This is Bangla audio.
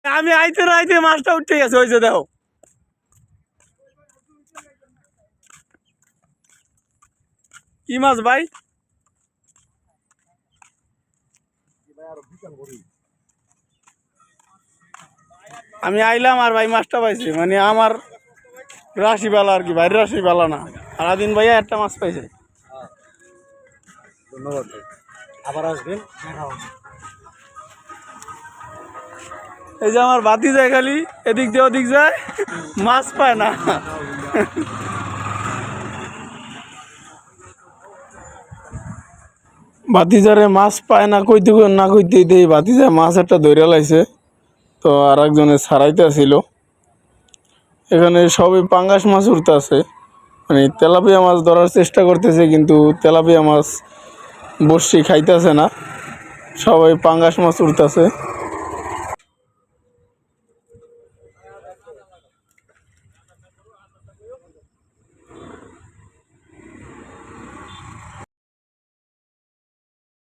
আমি আইতে না আইতে মাছটা উঠে গেছে, ওই যে দেখো। কি মাছ ভাই? আমি আইলাম আর ভাই মাছটা পাইছি, মানে আমার রাশি বালা আর কি, ভাই রাশি বালা না। সারাদিন ভাইয়া একটা মাছ পাইছে। ধন্যবাদ ভাই, আবার আসবেন। এই যে আমার বাতি যায় খালি এদিক দিয়ে ওদিক যায়, মাছ পায় না। বাতিজারে মাছ পায় না, কইতে না কইতেই দেই বাতিজা মাছ একটা ধরে লাইছে। তো আর একজনে ছাড়াইতে আসিল। এখানে সবই পাঙ্গাস মাছ উঠতে আছে, মানে তেলাপিয়া মাছ ধরার চেষ্টা করতেছে, কিন্তু তেলাপিয়া মাছ বসি খাইতেছে না, সবাই পাঙ্গাস মাছ উঠতেছে।